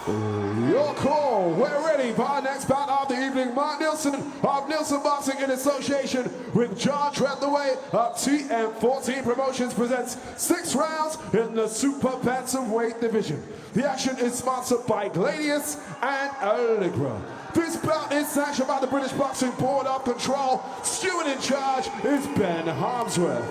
Your call. We're ready for our next bout of the evening. Mark Nielsen of Nielsen Boxing in association with John Treadaway of TM14 Promotions presents 6 rounds in the super bantamweight division. The action is sponsored by Gladius and Allegra. This bout is sanctioned by the British Boxing Board of Control. Steward in charge is Ben Harmsworth.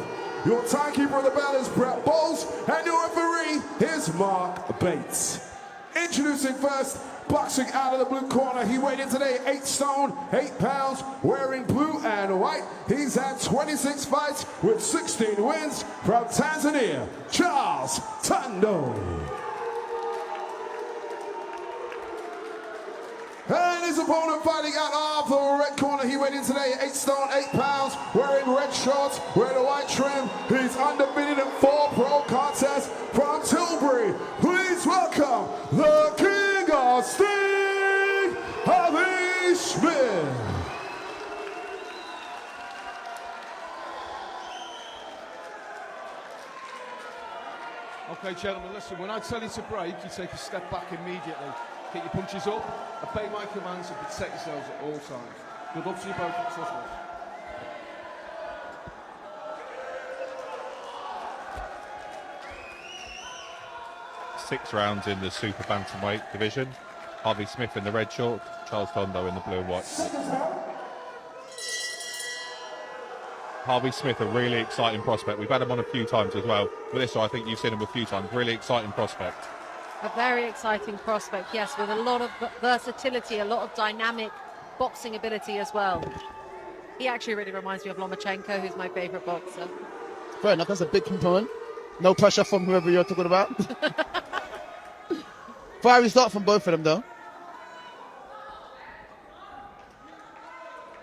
Your timekeeper of the bout is Brett Bowles, and your referee is Mark Bates. Introducing first, boxing out of the blue corner. He weighed in today 8 stone, 8 pounds, wearing blue and white. He's had 26 fights with 16 wins from Tanzania, Charles Tondo. And his opponent fighting out of the red corner. He weighed in today 8 stone, 8 pounds, wearing red shorts, wearing a white trim. He's undefeated in 4 pro contests from Tilbury. Please welcome the King of Sting, Harvey Smith. Okay, gentlemen, listen, when I tell you to break, you take a step back immediately. Get your punches up, obey my commands, and protect yourselves at all times. Good luck to you both. Trust me. 6 rounds in the super bantamweight division. Harvey Smith in the red shorts, Charles Tondo in the blue and white. Harvey Smith, a really exciting prospect. We've had him on a few times as well. But this one, I think you've seen him a few times. Really exciting prospect. A very exciting prospect, yes, with a lot of versatility, a lot of dynamic boxing ability as well. He actually really reminds me of Lomachenko, who's my favourite boxer. Fair enough, that's a big component. No pressure from whoever you're talking about. Fiery start from both of them, though.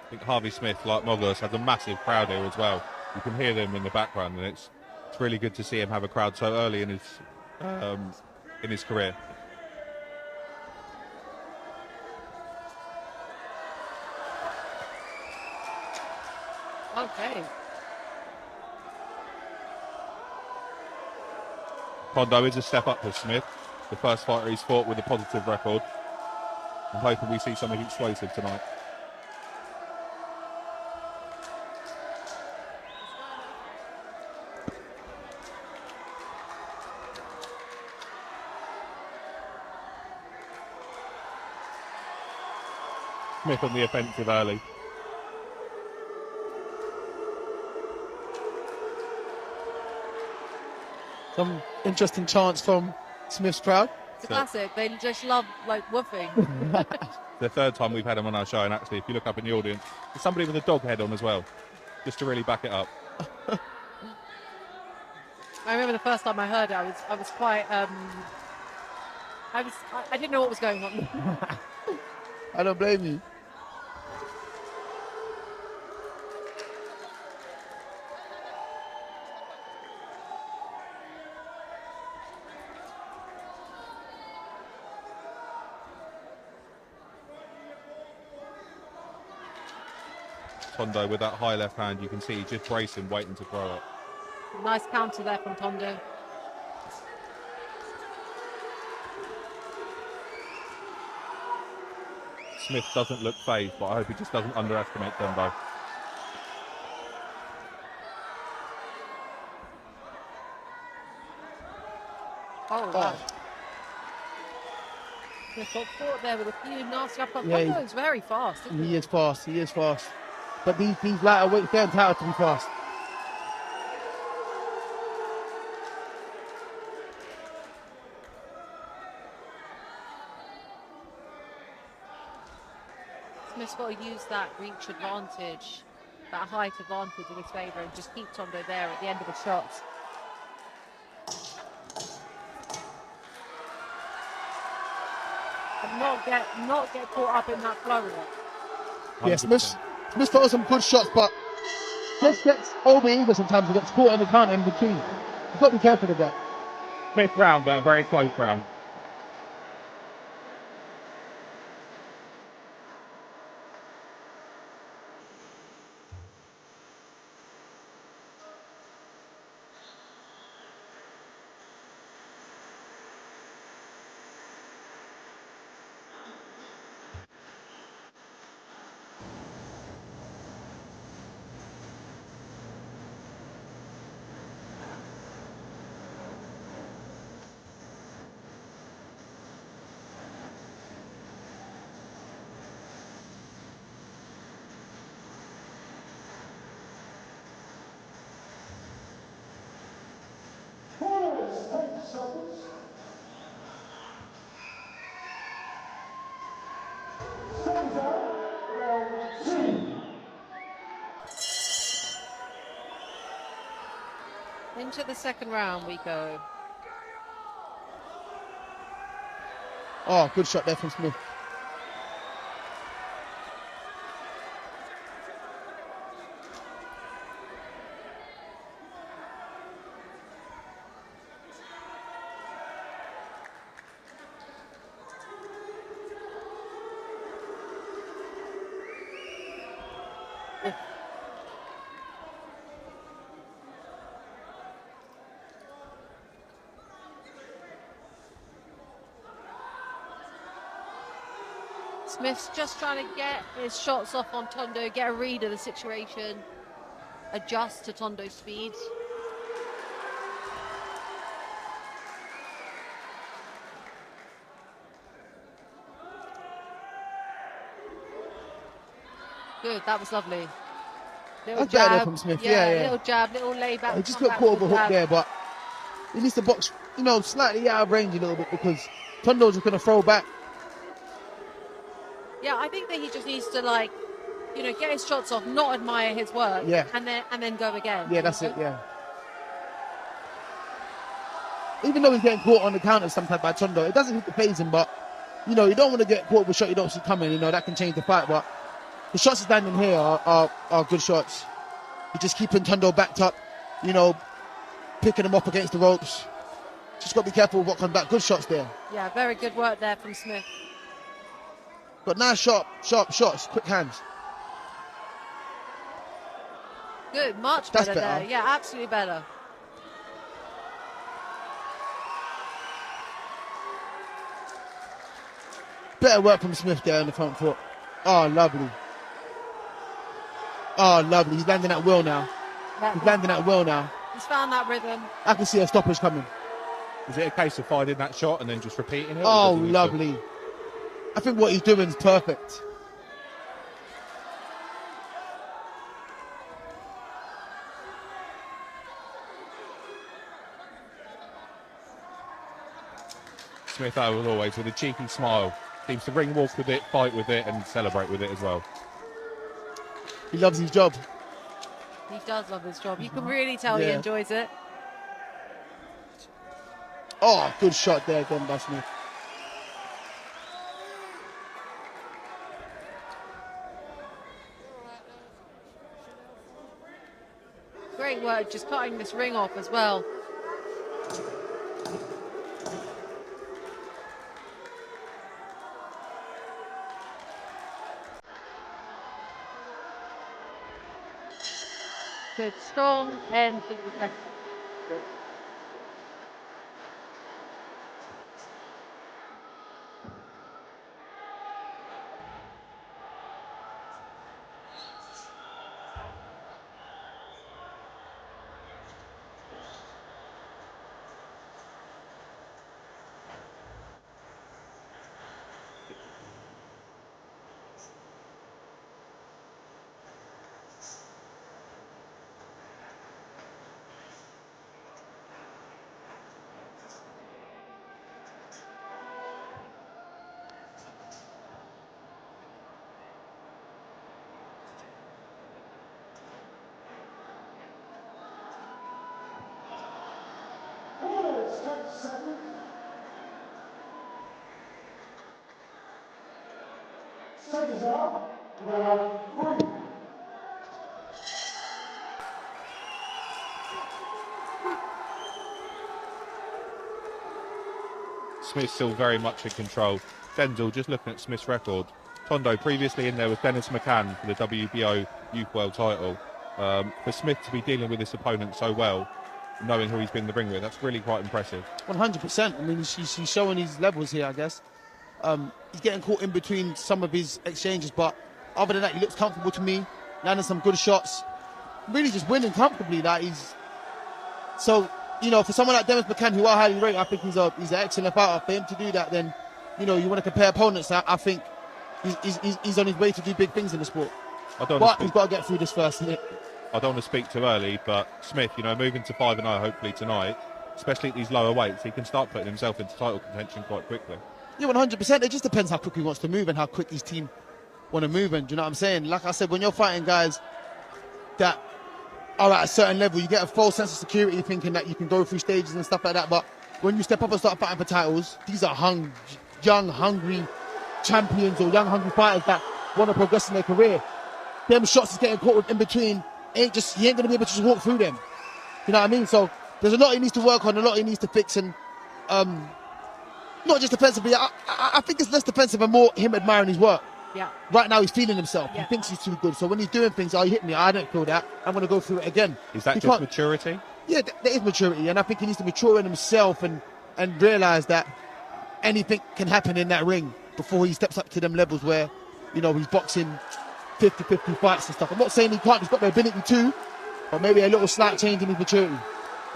I think Harvey Smith, like Mogos, has a massive crowd here as well. You can hear them in the background, and it's really good to see him have a crowd so early in his career. Okay. Tondo is a step up for Smith. The first fighter he's fought with a positive record. I'm hoping we see something explosive tonight. Smith on the offensive early. Some interesting chants from Smith's crowd. It's a classic. They just love, like, woofing. The third time we've had him on our show, and actually, if you look up in the audience, there's somebody with a dog head on as well, just to really back it up. I remember the first time I heard it, I was quite, I didn't know what was going on. I don't blame you. Tondo with that high left hand, you can see he's just bracing, waiting to throw it. Nice counter there from Tondo. Smith doesn't look phased, but I hope he just doesn't underestimate Tondo. Oh, wow. Smith got caught there with a few nasty uppercuts. Yeah, Tondo's very fast, isn't he? He is fast, he is fast. But these lighter weights, they're entitled to be fast. Smith's got to use that reach advantage, that height advantage in his favour, and just keep Tondo there at the end of the shot. And not get caught up in that flurry. Yeah, Smith throws some good shots, but Smith gets over eager sometimes and gets caught in the counter in between. You've got to be careful of that. Fifth round, but a very close round. Into the second round we go. Oh, good shot there from Smith. Smith's just trying to get his shots off on Tondo, get a read of the situation, adjust to Tondo's speed. Good, that was lovely. Little That's better jab from Smith, yeah. Little jab, little layback. He just got caught with a hook there, but he needs to box, slightly out of range a little bit because Tondo's just going to throw back. Yeah, I think that he just needs to get his shots off, not admire his work, and then go again. Yeah, that's it. Yeah. Even though he's getting caught on the counter sometimes by Tondo, it doesn't hit the phase him. But you don't want to get caught with a shot you don't see coming. That can change the fight. But the shots he's landing here are good shots. He's just keeping Tondo backed up. Picking him up against the ropes. Just got to be careful with what comes back. Good shots there. Yeah, very good work there from Smith. But nice sharp shots, quick hands. Good, much That's better better. there. Yeah, absolutely better. Better work from Smith there on the front foot. Oh, lovely. Oh, lovely. He's landing at will now. He's found that rhythm. I can see a stoppage coming. Is it a case of finding that shot and then just repeating it? Oh, lovely. I think what he's doing is perfect. Smith, as always, with a cheeky smile. Seems to ring walk with it, fight with it, and celebrate with it as well. He loves his job. He does love his job. You can really tell he enjoys it. Oh, good shot there again by Smith. Great work, just cutting this ring off as well. Good, strong end to the second. Smith's still very much in control. Denzel, just looking at Smith's record. Tondo previously in there with Dennis McCann for the WBO Youth World title. For Smith to be dealing with this opponent so well, knowing who he's been in the ring with, that's really quite impressive. 100%. I mean, he's showing his levels here, I guess. He's getting caught in between some of his exchanges, but other than that, he looks comfortable to me. Landing some good shots. Really just winning comfortably. For someone like Dennis McCann, who I highly rate, I think he's an excellent fighter. For him to do that, then, you want to compare opponents. I think he's on his way to do big things in the sport. But he's got to get through this first hit. I don't want to speak too early, but Smith, moving to 5-0 hopefully tonight, especially at these lower weights, he can start putting himself into title contention quite quickly. Yeah, 100%. It just depends how quick he wants to move and how quick his team want to move. And do you know what I'm saying? Like I said, when you're fighting guys that are at a certain level, you get a false sense of security thinking that you can go through stages and stuff like that. But when you step up and start fighting for titles, these are young, hungry champions or young, hungry fighters that want to progress in their career. Them shots is getting caught in between. He ain't going to be able to just walk through them. You know what I mean? So there's a lot he needs to work on, a lot he needs to fix, and not just defensively. I think it's less defensive and more him admiring his work. Yeah. Right now he's feeling himself. Yeah. He thinks he's too good. So when he's doing things, he hit me. I don't feel that. I'm going to go through it again. Is that He just can't- maturity? Yeah, there is maturity, and I think he needs to mature in himself and realise that anything can happen in that ring before he steps up to them levels where, you know, he's boxing 50-50 fights and stuff. I'm not saying he can't, he's got the ability to, but maybe a little slight change in his maturity.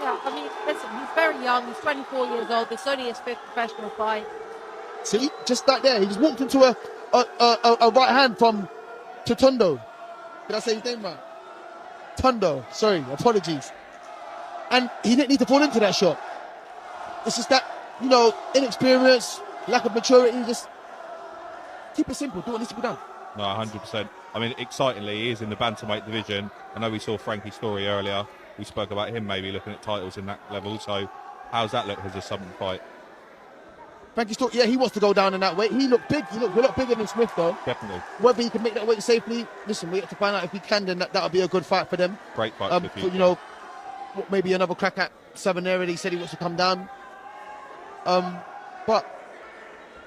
Yeah, I mean, listen, he's very young. He's 24 years old. This is only his 5th professional fight. See, just like there, he just walked into a right hand from Tondo. Did I say his name right? Tondo, sorry, apologies. And he didn't need to fall into that shot. It's just that, you know, inexperience, lack of maturity, just keep it simple, do what needs to be done. No, 100%. I mean, excitingly, he is in the bantamweight division. I know we saw Frankie's story earlier. We spoke about him maybe looking at titles in that level. So how's that look as a sudden fight? Frankie's talk, yeah, he wants to go down in that weight. He looked big. He looked a lot bigger than Smith, though. Definitely. Whether he can make that weight safely, listen, we have to find out if he can. Then that'll be a good fight for them. Great fight for the For, future. you know, maybe another crack at Southern area. He said he wants to come down. But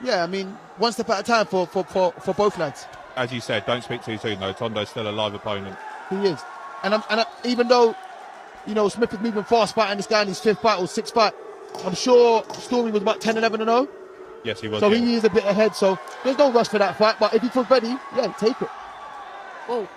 yeah, I mean, one step at a time for both lads. As you said, don't speak too soon though. Tondo's still a live opponent. He is, and even though, you know, Smith is moving fast, fighting this guy in his 5th fight or 6th fight, I'm sure Story was about 10-11-0. Yes, he was. So yeah. he is a bit ahead. So there's no rush for that fight. But if he feels ready, yeah, take it. Oh,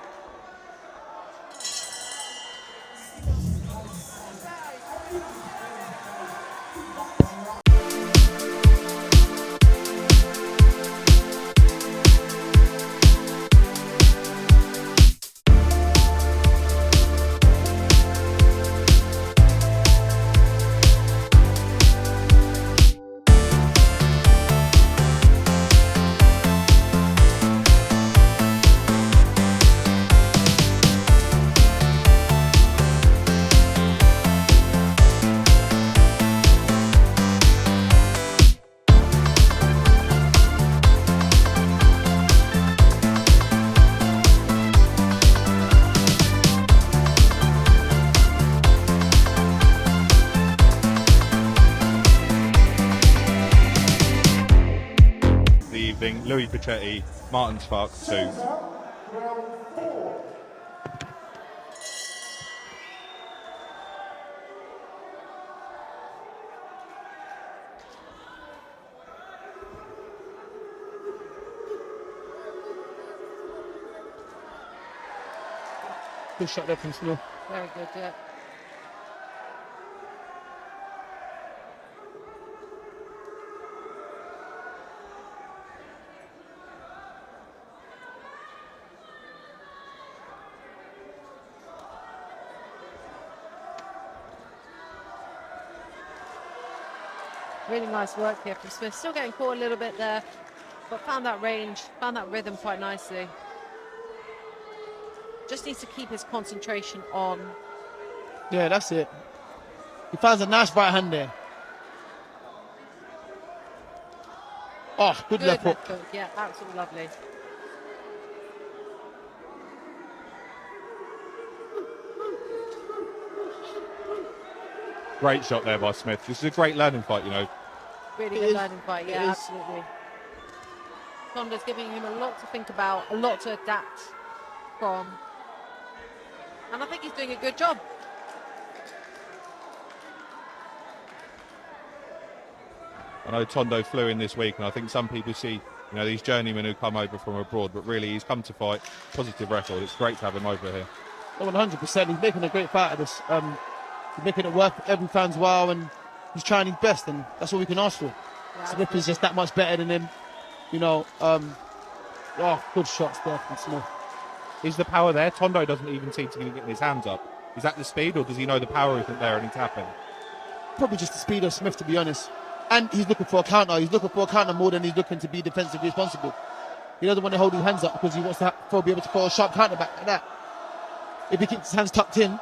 Louis Pachetti, Martin Spark 2. Good shot there from Smith. very good, yeah. Really nice work here from Smith. Still getting caught a little bit there, but found that range, found that rhythm quite nicely. Just needs to keep his concentration on. Yeah, that's it. He finds a nice right hand there. Oh, good left hook. Yeah, absolutely lovely. Great shot there by Smith. This is a great learning fight, you know. Really It good is. learning fight, It yeah, is. absolutely. Tondo's giving him a lot to think about, a lot to adapt from. And I think he's doing a good job. I know Tondo flew in this week, and I think some people see, you know, these journeymen who come over from abroad, but really he's come to fight. Positive record. It's great to have him over here. Oh, 100%. He's making a great fight of this. He's making it worth every fan's while, and he's trying his best, and that's all we can ask for. Yeah, Smith is just that much better than him. You know, good shots there from Smith. Is the power there? Tondo doesn't even seem to be getting his hands up. Is that the speed, or does he know the power isn't there and he's tapping? Probably just the speed of Smith, to be honest. And he's looking for a counter. He's looking for a counter more than he's looking to be defensively responsible. He doesn't want to hold his hands up because he wants to be able to throw a sharp counter back like that. If he keeps his hands tucked in,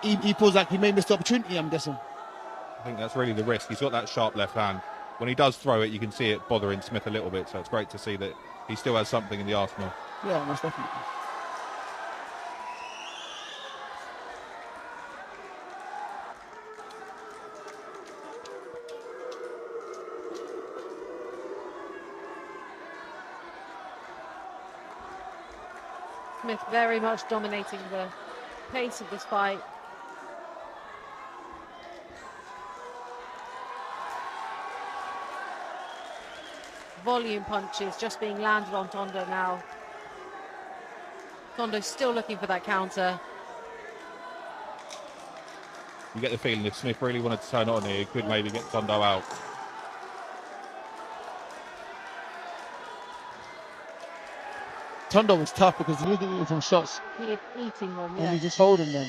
he feels like he may miss the opportunity, I'm guessing. I think that's really the risk. He's got that sharp left hand. When he does throw it, you can see it bothering Smith a little bit, so it's great to see that he still has something in the arsenal. Yeah, most definitely. Smith very much dominating the pace of this fight. Volume punches just being landed on Tondo now. Tondo's still looking for that counter. You get the feeling if Smith really wanted to turn it on here, he could maybe get Tondo out. Tondo was tough because he was eating some shots. He is eating them, And yeah. he's just holding them.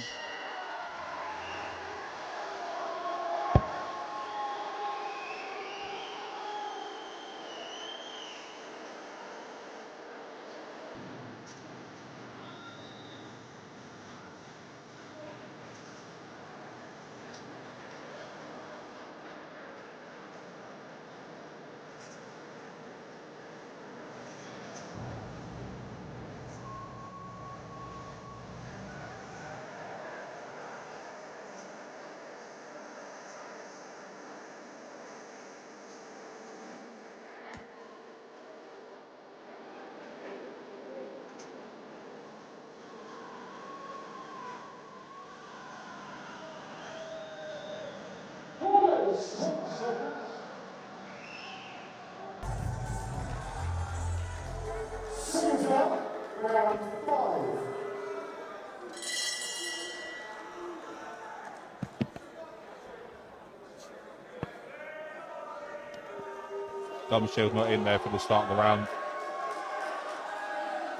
Shield's not in there for the start of the round.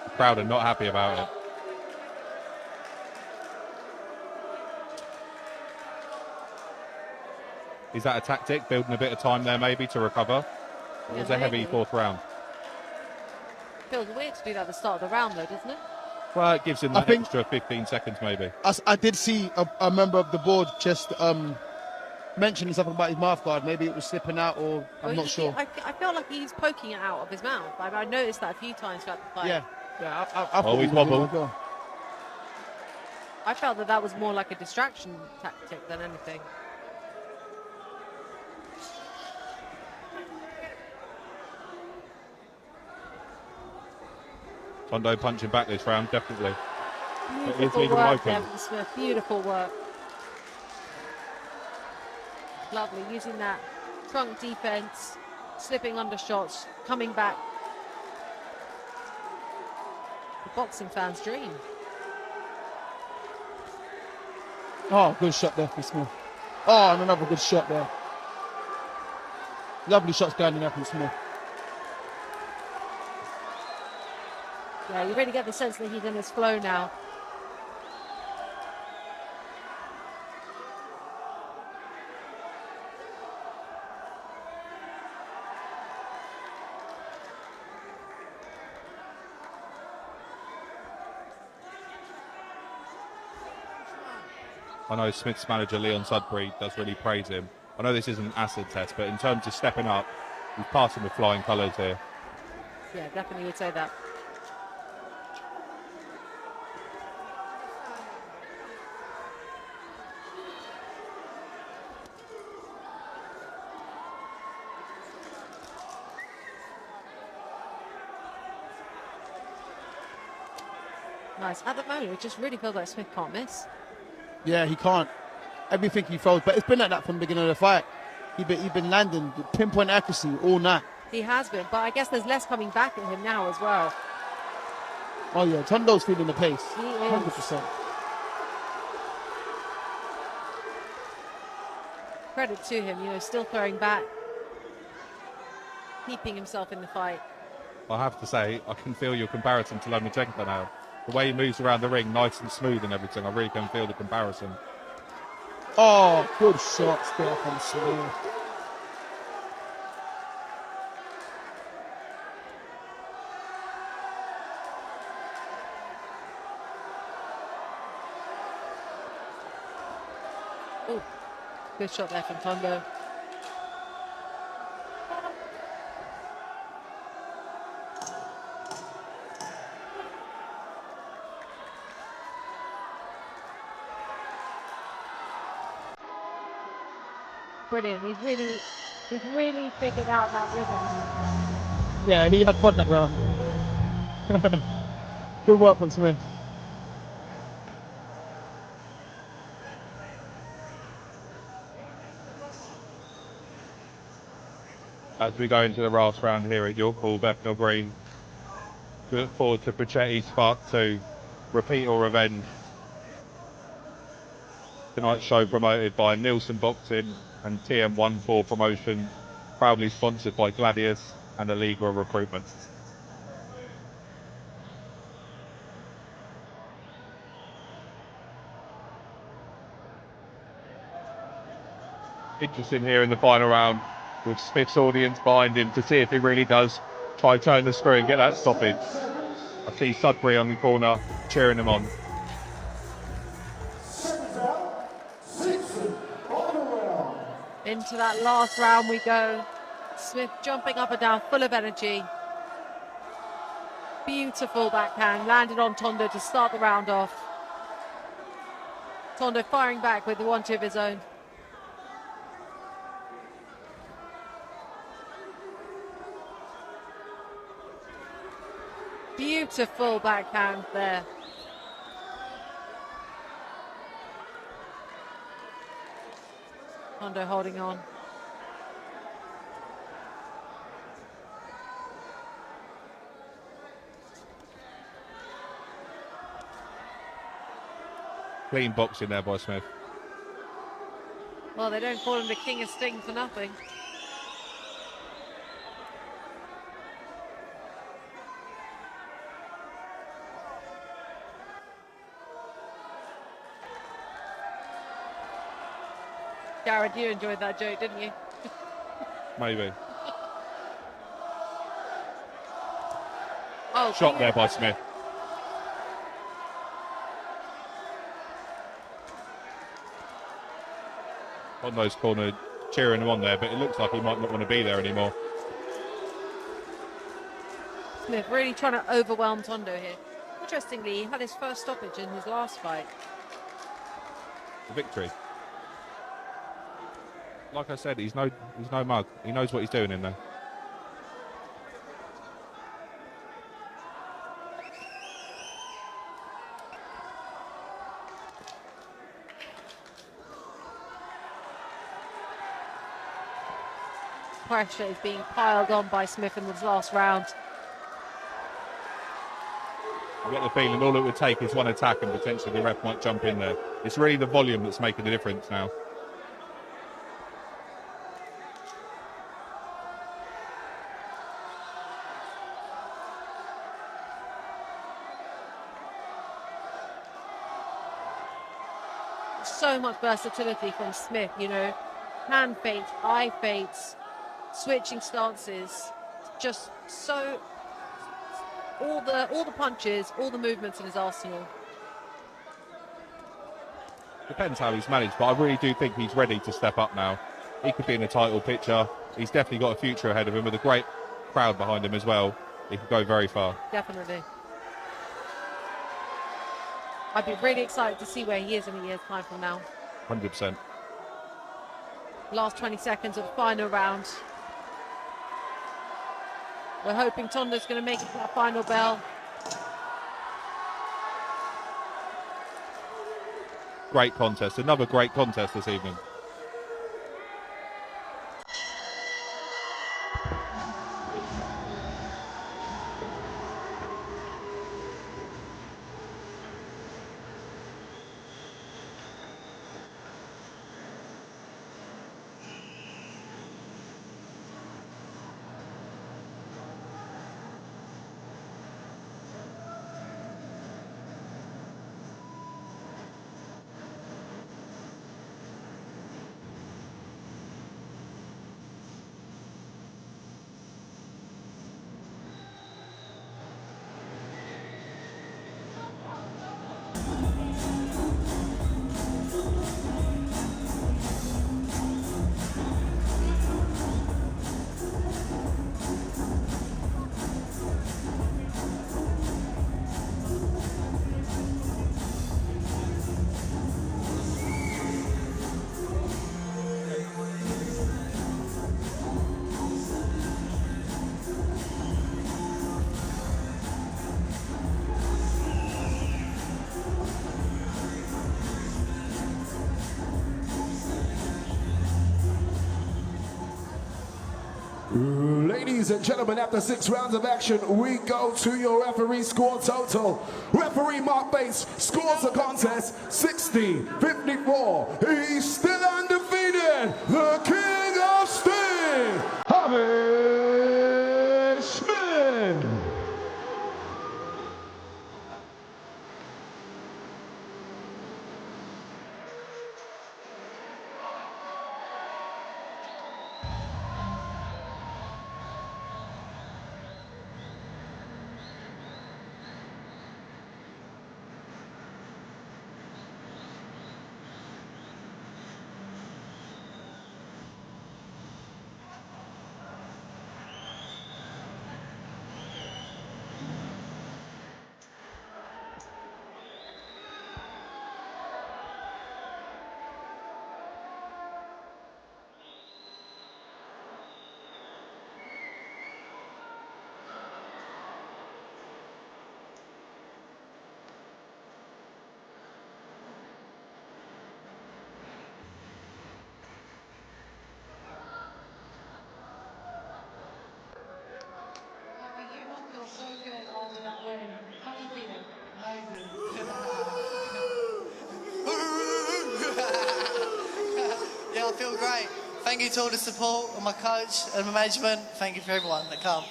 The crowd are not happy about it. Is that a tactic, building a bit of time there maybe to recover? It was a heavy fourth round. Feels weird to do that at the start of the round though, doesn't it? Well, it gives him that extra 15 seconds maybe. I did see a member of the board just mentioning something about his mouth guard. Maybe it was slipping out, or I'm not sure. I felt like he's poking it out of his mouth. I noticed that a few times throughout the fight. Yeah. I thought he's he was wobbled. as well. I felt that was more like a distraction tactic than anything. Tondo punching back this round, definitely. Beautiful work there from Smith. Beautiful work. Lovely, using that trunk defense, slipping under shots, coming back. The boxing fans' dream. Oh, good shot there for Smith. Oh, and another good shot there. Lovely shots going in there from Smith. Yeah, you really get the sense that he's in his flow now. I know Smith's manager, Leon Sudbury, does really praise him. I know this isn't an acid test, but in terms of stepping up, he's passing with flying colours here. Yeah, definitely would say that. Nice. At the moment, it just really feels like Smith can't miss. Yeah, he can't. Everything he throws, but it's been like that from the beginning of the fight. He's been landing pinpoint accuracy all night. He has been, but I guess there's less coming back at him now as well. Oh yeah, Tondo's feeling the pace. He is. 100%. Credit to him, still throwing back, keeping himself in the fight. I have to say, I can feel your comparison to Lomachenko now. The way he moves around the ring, nice and smooth and everything, I really can feel the comparison. Oh, good shots there from Smith. Oh, good shot there from Tondo. Brilliant. He's really figured out that rhythm. Yeah, he had fun that round. Good work from Smith. As we go into the last round here at York Hall, Bethnal Green, we look forward to Brachetti's Spark 2, Repeat or Revenge. Tonight's show promoted by Nielsen Boxing and TM14 Promotion, proudly sponsored by Gladius and the League of Recruitment. Interesting here in the final round with Smith's audience behind him to see if he really does try turn the screw and get that stoppage. I see Sudbury on the corner cheering him on. Into that last round we go. Smith jumping up and down, full of energy. Beautiful backhand, landed on Tondo to start the round off. Tondo firing back with the 1-2 of his own. Beautiful backhand there. Tondo holding on. Clean boxing there by Smith. Well, they don't call him the King of Sting for nothing. Jared, you enjoyed that joke, didn't you? Maybe. Oh, Shot there by Smith. On those corner cheering him on there, but it looks like he might not want to be there anymore. Smith really trying to overwhelm Tondo here. Interestingly, he had his first stoppage in his last fight. The victory. Like I said, he's no mug. He knows what he's doing in there. Pressure is being piled on by Smith in this last round. I get the feeling all it would take is one attack and potentially the ref might jump in there. It's really the volume that's making the difference now. So much versatility from Smith, you know, hand feints, eye feints, switching stances, just so all the punches, all the movements in his arsenal. Depends how he's managed, but I really do think he's ready to step up now. He could be in the title picture. He's definitely got a future ahead of him with a great crowd behind him as well. He could go very far. Definitely. I'd be really excited to see where he is in a year's time from now. 100%. Last 20 seconds of the final round. We're hoping Tondo's going to make it to that final bell. Great contest. Another great contest this evening. Ladies and gentlemen, after 6 rounds of action, we go to your referee score total. Referee Mark Bates scores the contest 60-54. He's still undefeated, the King of Sting, Harvey Smith. Yeah, I feel great. Thank you to all the support of my coach and my management. Thank you for everyone that come.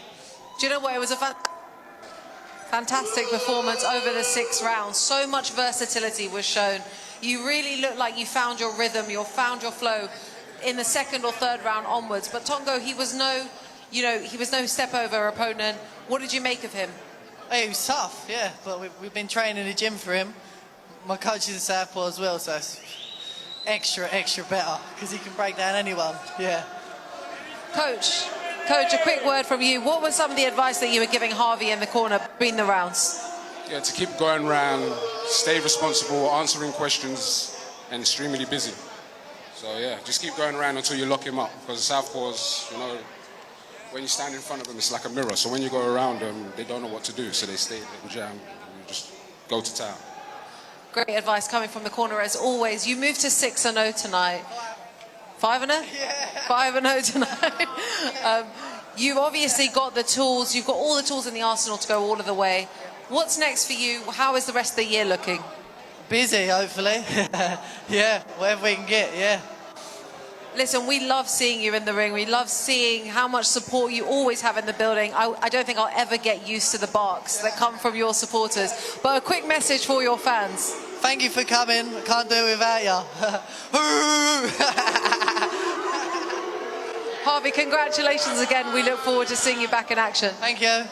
Do you know what? It was a fantastic performance over the 6 rounds. So much versatility was shown. You really looked like you found your rhythm, you found your flow in the 2nd or 3rd round onwards. But Tondo, he was no step over opponent. What did you make of him? Hey, he was tough, yeah, but we've been training in the gym for him. My coach is a southpaw as well, so it's extra better because he can break down anyone. Yeah. Coach, a quick word from you. What was some of the advice that you were giving Harvey in the corner between the rounds? Yeah, to keep going round, stay responsible, answering questions, and extremely busy. So yeah, just keep going around until you lock him up. Because southpaws, you know, when you stand in front of them, it's like a mirror. So when you go around them, they don't know what to do, so they stay and jam, and you just go to town. Great advice coming from the corner as always. You moved to 6-0 tonight. 5-0? Yeah. 5-0 tonight. You've obviously got the tools. You've got all the tools in the arsenal to go all of the way. What's next for you? How is the rest of the year looking? Busy, hopefully. Yeah, whatever we can get, yeah. Listen, we love seeing you in the ring. We love seeing how much support you always have in the building. I don't think I'll ever get used to the barks that come from your supporters. But a quick message for your fans. Thank you for coming. I can't do it without you. Harvey, congratulations again. We look forward to seeing you back in action. Thank you.